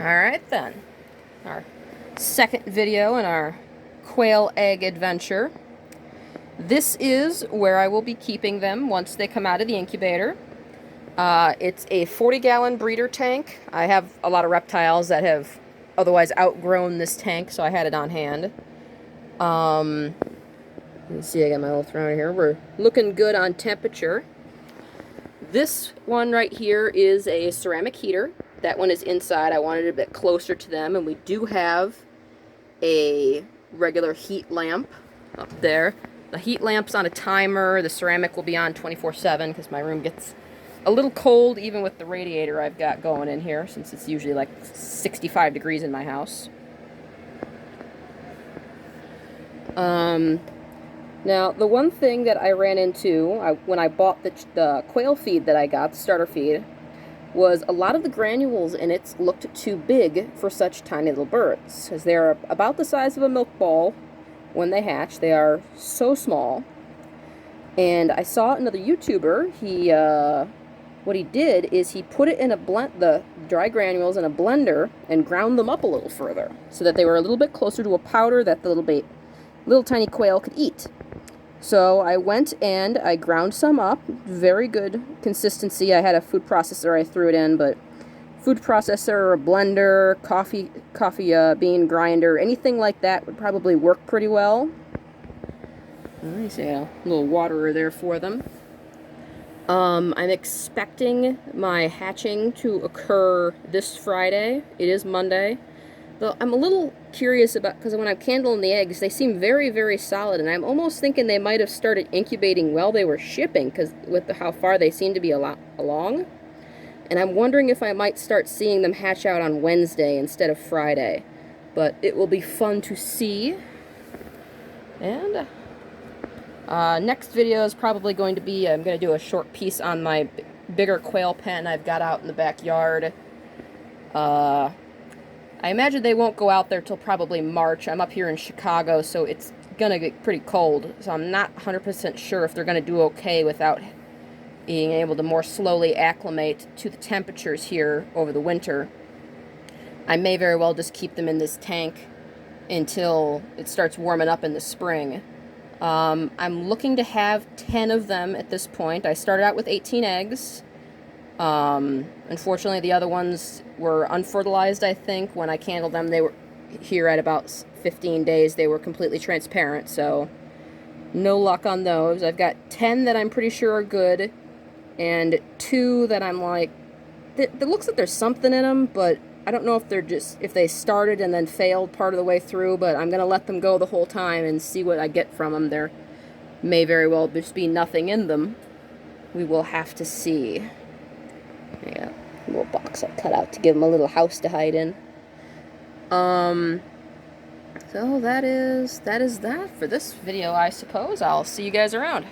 Alright then, our second video in our quail egg adventure. This is where I will be keeping them once they come out of the incubator. It's a 40-gallon breeder tank. I have a lot of reptiles that have otherwise outgrown this tank, so I had it on hand. Let's see, I got my little thermometer here. We're looking good on temperature. This one right here is a ceramic heater. That one is inside. I wanted it a bit closer to them, and we do have a regular heat lamp up there. The heat lamp's on a timer. The ceramic will be on 24/7 because my room gets a little cold even with the radiator I've got going in here, since it's usually like 65 degrees in my house. Now, the one thing that I ran into when I bought the quail feed that I got, the starter feed, was a lot of the granules in it looked too big for such tiny little birds, because they're about the size of a milk ball when they hatch. They are so small. And I saw another YouTuber, what he did is he put it in the dry granules in a blender and ground them up a little further, so that they were a little bit closer to a powder that the little tiny quail could eat. So I went and I ground some up. Very good consistency. I had a food processor I threw it in, but food processor, a blender, coffee bean grinder, anything like that would probably work pretty well. Let me see, a little waterer there for them. I'm expecting my hatching to occur this Friday. It is Monday. Though I'm a little curious about, because when I'm candling the eggs, they seem very, very solid, and I'm almost thinking they might have started incubating while they were shipping, because with how far they seem to be along. And I'm wondering if I might start seeing them hatch out on Wednesday instead of Friday. But it will be fun to see. And next video is probably going to be, I'm going to do a short piece on my bigger quail pen I've got out in the backyard. I imagine they won't go out there till probably March. I'm up here in Chicago, so it's going to get pretty cold. So I'm not 100% sure if they're going to do okay without being able to more slowly acclimate to the temperatures here over the winter. I may very well just keep them in this tank until it starts warming up in the spring. I'm looking to have 10 of them at this point. I started out with 18 eggs. Unfortunately, the other ones were unfertilized, I think. When I candled them, they were here at about 15 days. They were completely transparent, so no luck on those. I've got 10 that I'm pretty sure are good, and 2 that I'm like, it looks like there's something in them, but I don't know if they started and then failed part of the way through, but I'm going to let them go the whole time and see what I get from them. There may very well just be nothing in them. We will have to see. Yeah, a little box I cut out to give them a little house to hide in. So that is that for this video, I suppose. I'll see you guys around.